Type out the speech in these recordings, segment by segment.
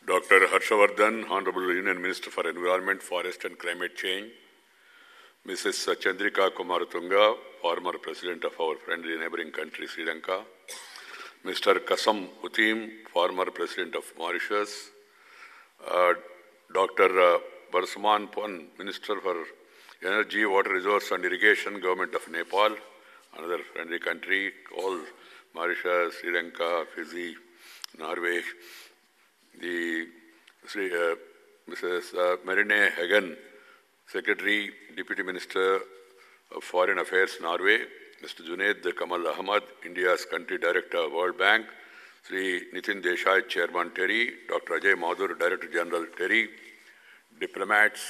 Dr. Harshavardhan, Honorable Union Minister for Environment, Forest and Climate Change, Mrs. Chandrika Kumaratunga, former President of our friendly neighboring country, Sri Lanka, Mr. Kasam Utim, former President of Mauritius, Dr. Barsaman Pon, Minister for Energy, Water Resource and Irrigation, Government of Nepal, another friendly country, all Mauritius, Sri Lanka, Fiji, Norway, Mrs. Marine Hagen, Secretary, Deputy Minister of Foreign Affairs, Norway, Mr. Junaid Kamal Ahmad, India's Country Director, World Bank, Sri Nitin Desai, Chairman, TERI, Dr. Ajay Mathur, Director General, TERI, diplomats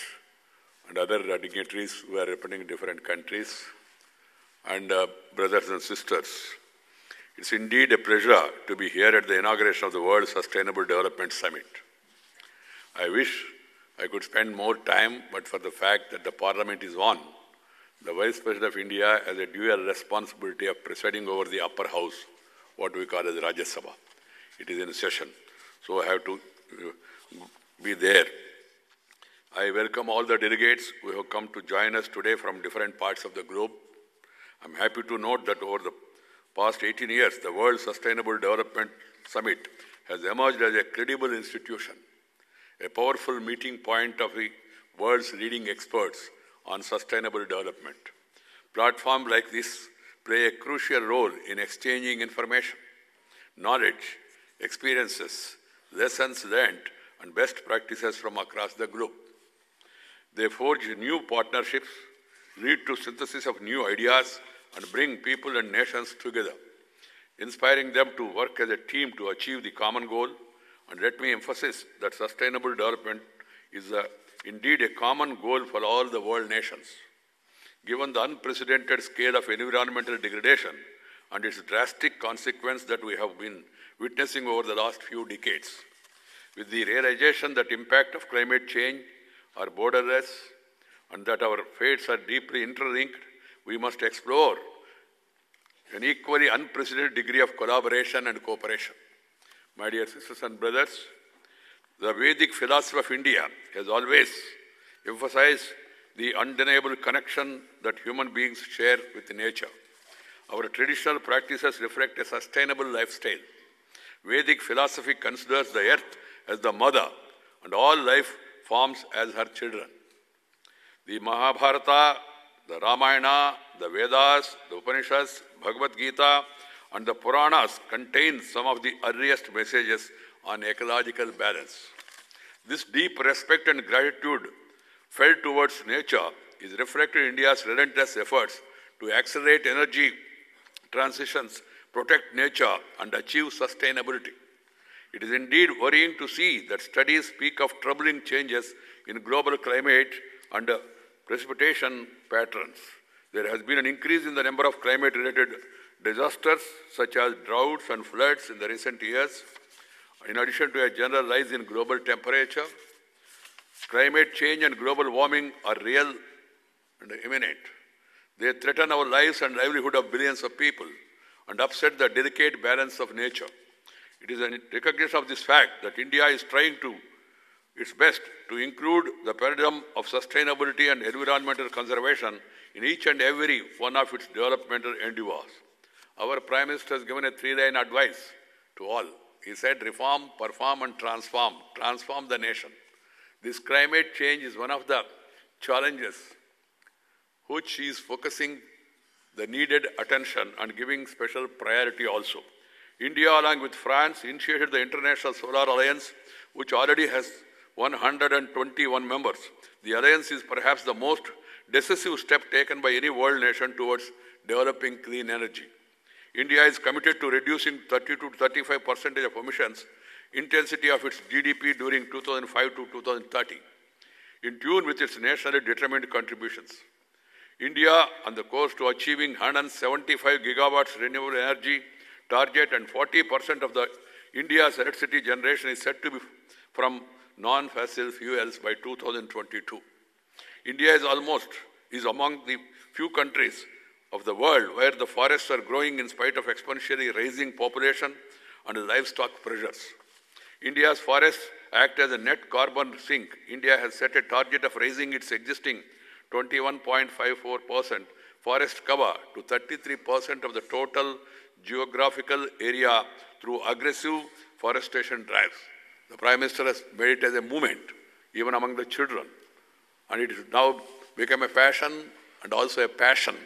and other dignitaries who are representing different countries, and brothers and sisters. It's indeed a pleasure to be here at the inauguration of the World Sustainable Development Summit. I wish I could spend more time, but for the fact that the Parliament is on, the Vice President of India has a dual responsibility of presiding over the upper house, what we call as Rajya Sabha. It is in session, so I have to be there. I welcome all the delegates who have come to join us today from different parts of the globe. I'm happy to note that over the past 18 years, the World Sustainable Development Summit has emerged as a credible institution, a powerful meeting point of the world's leading experts on sustainable development. Platforms like this play a crucial role in exchanging information, knowledge, experiences, lessons learned, and best practices from across the globe. They forge new partnerships, lead to synthesis of new ideas, and bring people and nations together, inspiring them to work as a team to achieve the common goal. And let me emphasize that sustainable development is indeed a common goal for all the world nations. Given the unprecedented scale of environmental degradation and its drastic consequence that we have been witnessing over the last few decades, with the realization that impact of climate change are borderless and that our fates are deeply interlinked, we must explore an equally unprecedented degree of collaboration and cooperation. My dear sisters and brothers, the Vedic philosophy of India has always emphasized the undeniable connection that human beings share with nature. Our traditional practices reflect a sustainable lifestyle. Vedic philosophy considers the earth as the mother and all life forms as her children. The Mahabharata, the Ramayana, the Vedas, the Upanishads, Bhagavad Gita, and the Puranas contain some of the earliest messages on ecological balance. This deep respect and gratitude felt towards nature is reflected in India's relentless efforts to accelerate energy transitions, protect nature, and achieve sustainability. It is indeed worrying to see that studies speak of troubling changes in global climate and precipitation patterns. There has been an increase in the number of climate-related disasters such as droughts and floods in the recent years. In addition to a general rise in global temperature, climate change and global warming are real and imminent. They threaten our lives and livelihood of billions of people and upset the delicate balance of nature. It is a recognition of this fact that India is trying its best to include the paradigm of sustainability and environmental conservation in each and every one of its developmental endeavors. Our Prime Minister has given a three-line advice to all. He said, reform, perform, and transform. Transform the nation. This climate change is one of the challenges which is focusing the needed attention and giving special priority also. India, along with France, initiated the International Solar Alliance, which already has 121 members. The alliance is perhaps the most decisive step taken by any world nation towards developing clean energy. India is committed to reducing 30 to 35% of emissions intensity of its GDP during 2005 to 2030, in tune with its nationally determined contributions. India on the course to achieving 175 gigawatts renewable energy target, and 40% of the India's electricity generation is set to be from non-fossil fuels by 2022. India is among the few countries of the world where the forests are growing in spite of exponentially rising population and livestock pressures. India's forests act as a net carbon sink, India has set a target of raising its existing 21.54% forest cover to 33% of the total geographical area through aggressive forestation drives. The Prime Minister has made it as a movement, even among the children. And it has now become a fashion and also a passion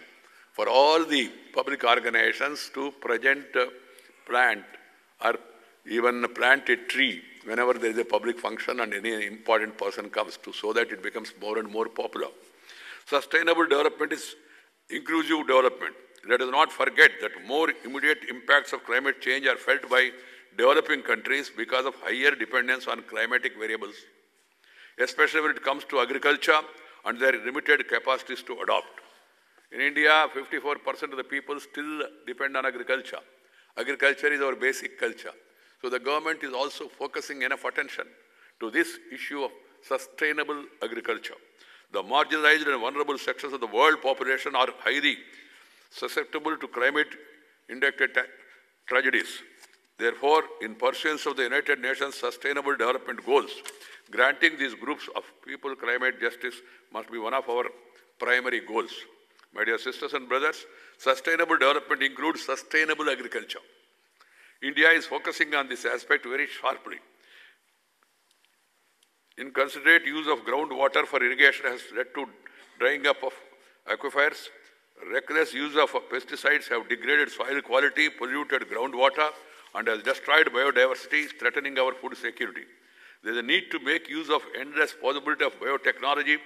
for all the public organizations to plant or even plant a tree whenever there is a public function and any important person comes to, so that it becomes more and more popular. Sustainable development is inclusive development. Let us not forget that more immediate impacts of climate change are felt by developing countries because of higher dependence on climatic variables, especially when it comes to agriculture and their limited capacities to adopt. In India, 54% of the people still depend on agriculture. Agriculture is our basic culture. So the government is also focusing enough attention to this issue of sustainable agriculture. The marginalized and vulnerable sections of the world population are highly susceptible to climate-induced tragedies. Therefore, in pursuance of the United Nations Sustainable Development Goals, granting these groups of people climate justice must be one of our primary goals. My dear sisters and brothers, sustainable development includes sustainable agriculture. India is focusing on this aspect very sharply. Inconsiderate use of groundwater for irrigation has led to drying up of aquifers. Reckless use of pesticides have degraded soil quality, polluted groundwater, and has destroyed biodiversity, threatening our food security. There is a need to make use of endless possibility of biotechnology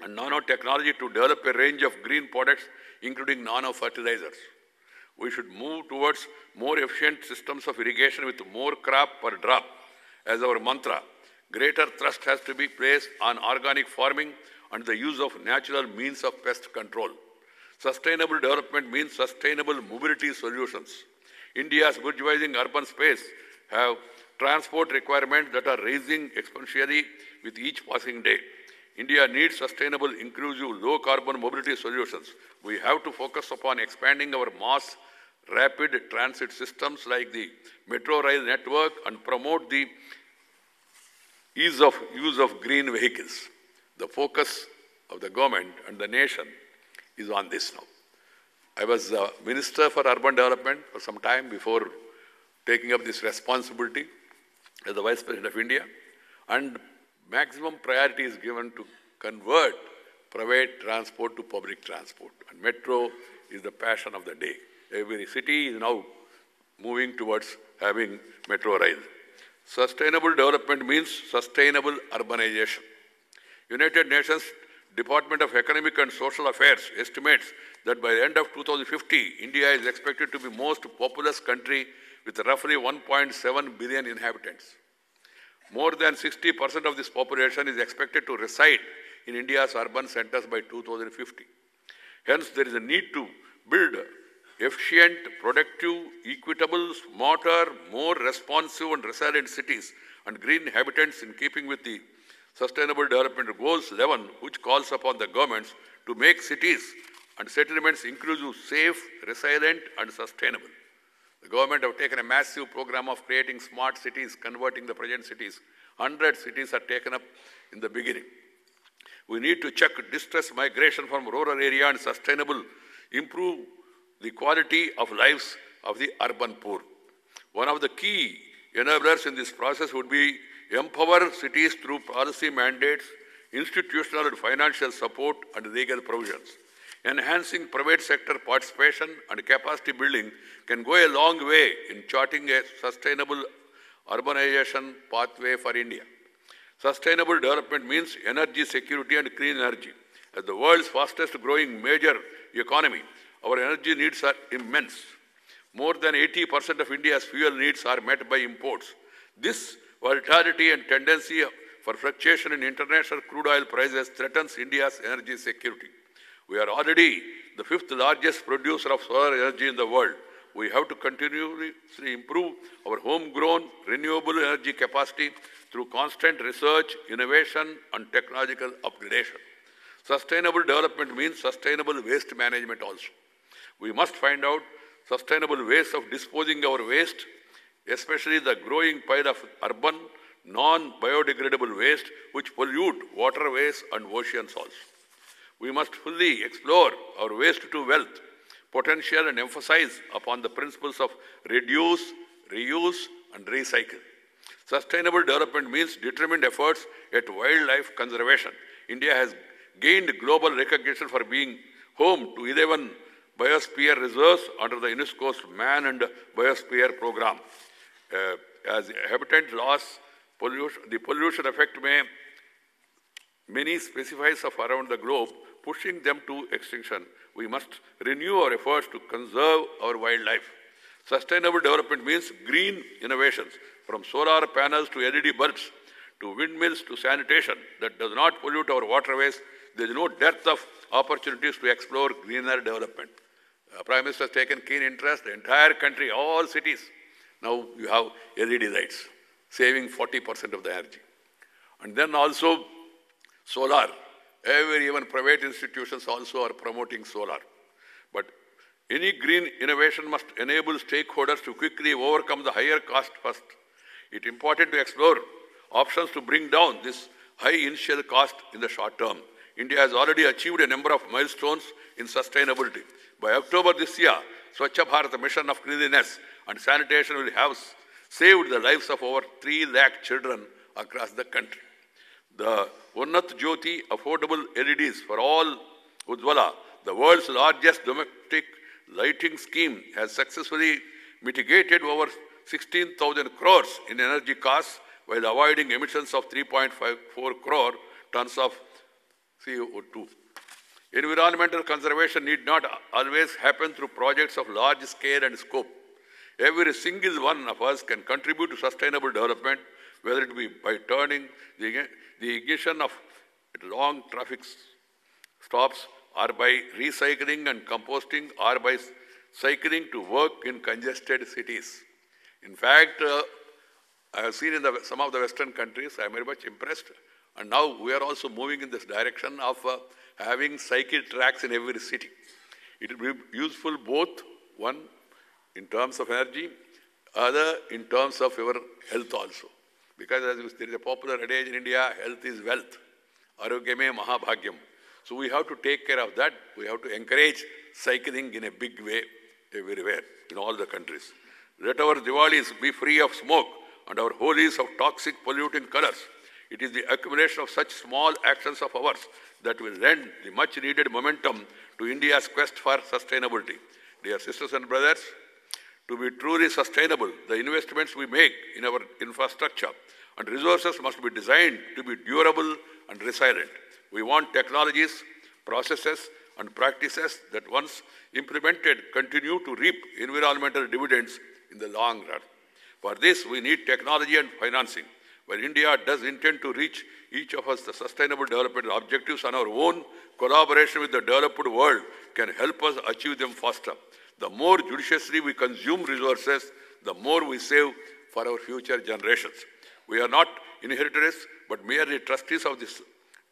and nanotechnology to develop a range of green products, including nano-fertilizers. We should move towards more efficient systems of irrigation with more crop per drop as our mantra. Greater thrust has to be placed on organic farming and the use of natural means of pest control. Sustainable development means sustainable mobility solutions. India's bourgeoising urban space have transport requirements that are rising exponentially with each passing day. India needs sustainable, inclusive, low-carbon mobility solutions. We have to focus upon expanding our mass rapid transit systems like the metro rail network and promote the ease of use of green vehicles. The focus of the government and the nation is on this now. I was Minister for Urban Development for some time before taking up this responsibility as the Vice President of India, and maximum priority is given to convert private transport to public transport. And metro is the passion of the day. Every city is now moving towards having metro rail. Sustainable development means sustainable urbanization. United Nations Department of Economic and Social Affairs estimates that by the end of 2050, India is expected to be the most populous country with roughly 1.7 billion inhabitants. More than 60% of this population is expected to reside in India's urban centers by 2050. Hence, there is a need to build efficient, productive, equitable, smarter, more responsive and resilient cities and green habitats in keeping with the Sustainable Development Goals 11, which calls upon the governments to make cities and settlements inclusive, safe, resilient and sustainable. The government have taken a massive program of creating smart cities, converting the present cities. 100 cities are taken up in the beginning. We need to check distress migration from rural area and sustainable, improve the quality of lives of the urban poor. One of the key enablers in this process would be empower cities through policy mandates, institutional and financial support and legal provisions. Enhancing private sector participation and capacity building can go a long way in charting a sustainable urbanization pathway for India. Sustainable development means energy security and clean energy. As the world's fastest growing major economy, our energy needs are immense. More than 80% of India's fuel needs are met by imports. This volatility and tendency for fluctuation in international crude oil prices threatens India's energy security. We are already the 5th largest producer of solar energy in the world. We have to continuously improve our homegrown renewable energy capacity through constant research, innovation, and technological upgradation. Sustainable development means sustainable waste management also. We must find out sustainable ways of disposing our waste, especially the growing pile of urban, non-biodegradable waste which pollute waterways and oceans also. We must fully explore our waste to wealth potential and emphasize upon the principles of reduce, reuse, and recycle. Sustainable development means determined efforts at wildlife conservation. India has gained global recognition for being home to 11 biosphere reserves under the UNESCO's Man and Biosphere Program. As habitat loss, the pollution effect may many specifies of around the globe, pushing them to extinction. We must renew our efforts to conserve our wildlife. Sustainable development means green innovations, from solar panels to LED bulbs, to windmills to sanitation that does not pollute our waterways. There is no dearth of opportunities to explore greener development. Prime Minister has taken keen interest, the entire country, all cities. Now you have LED lights, saving 40% of the energy. And then also solar. Even private institutions also are promoting solar. But any green innovation must enable stakeholders to quickly overcome the higher cost first. It is important to explore options to bring down this high initial cost in the short term. India has already achieved a number of milestones in sustainability. By October this year, Swachh Bharat mission of cleanliness and sanitation will have saved the lives of over 3 lakh children across the country. The Unnat Jyoti affordable LEDs for all Ujjwala, the world's largest domestic lighting scheme, has successfully mitigated over 16,000 crores in energy costs while avoiding emissions of 3.54 crore tons of CO2. Environmental conservation need not always happen through projects of large scale and scope. Every single one of us can contribute to sustainable development, whether it be by turning the ignition of long traffic stops, or by recycling and composting, or by cycling to work in congested cities. In fact, I have seen in some of the Western countries, I am very much impressed. And now we are also moving in this direction of having cycle tracks in every city. It will be useful both, one, in terms of energy, other in terms of your health also. Because as there is a popular adage in India, health is wealth. Arogyame mahabhagyam. So we have to take care of that. We have to encourage cycling in a big way everywhere, in all the countries. Let our Diwalis be free of smoke and our Holis of toxic polluting colors. It is the accumulation of such small actions of ours that will lend the much needed momentum to India's quest for sustainability. Dear sisters and brothers, to be truly sustainable, the investments we make in our infrastructure and resources must be designed to be durable and resilient. We want technologies, processes, and practices that once implemented continue to reap environmental dividends in the long run. For this, we need technology and financing. While India does intend to reach each of us the sustainable development objectives on our own, collaboration with the developed world can help us achieve them faster. The more judiciously we consume resources, the more we save for our future generations. We are not inheritors, but merely trustees of this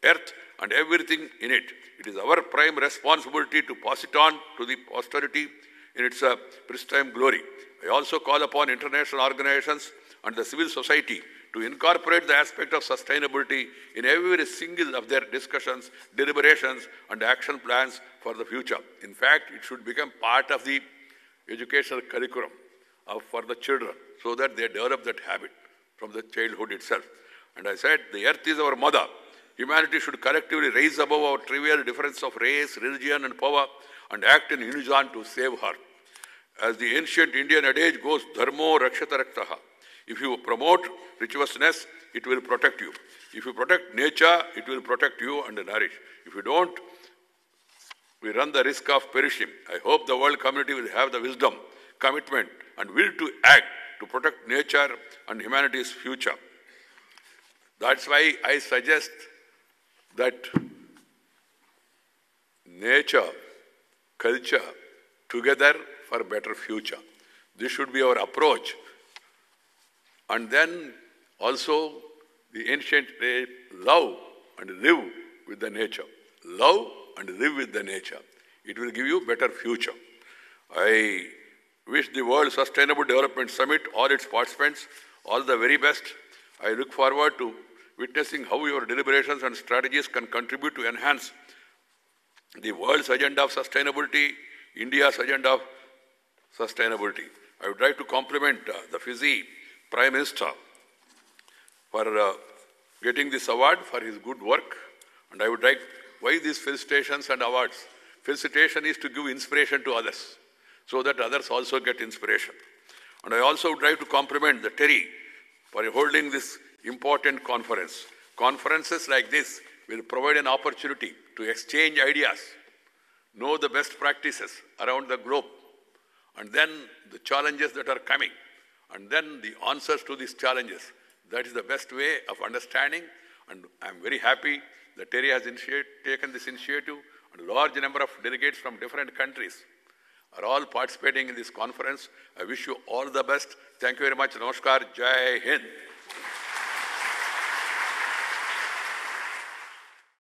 earth and everything in it. It is our prime responsibility to pass it on to the posterity in its pristine glory. I also call upon international organizations and the civil society to incorporate the aspect of sustainability in every single of their discussions, deliberations, and action plans for the future. In fact, it should become part of the educational curriculum for the children so that they develop that habit from the childhood itself. And I said, the earth is our mother. Humanity should collectively rise above our trivial difference of race, religion, and power and act in unison to save her. As the ancient Indian adage goes, dharmo rakshata raktaha. If you promote virtuousness, it will protect you. If you protect nature, it will protect you and nourish. If you don't, we run the risk of perishing. I hope the world community will have the wisdom, commitment, and will to act to protect nature and humanity's future. That's why I suggest that nature, culture, together for a better future. This should be our approach. And then also the ancient way, love and live with the nature. Love and live with the nature. It will give you a better future. I wish the World Sustainable Development Summit, all its participants, all the very best. I look forward to witnessing how your deliberations and strategies can contribute to enhance the world's agenda of sustainability, India's agenda of sustainability. I would like to compliment the Fiji Prime Minister for getting this award for his good work. And I would like, why these felicitations and awards? Felicitation is to give inspiration to others, so that others also get inspiration. And I also would like to compliment the TERI for holding this important conference. Conferences like this will provide an opportunity to exchange ideas, know the best practices around the globe, and then the challenges that are coming, and then the answers to these challenges. That is the best way of understanding, and I'm very happy that TERI has taken this initiative, and a large number of delegates from different countries are all participating in this conference. I wish you all the best. Thank you very much. Namaskar. Jai Hind.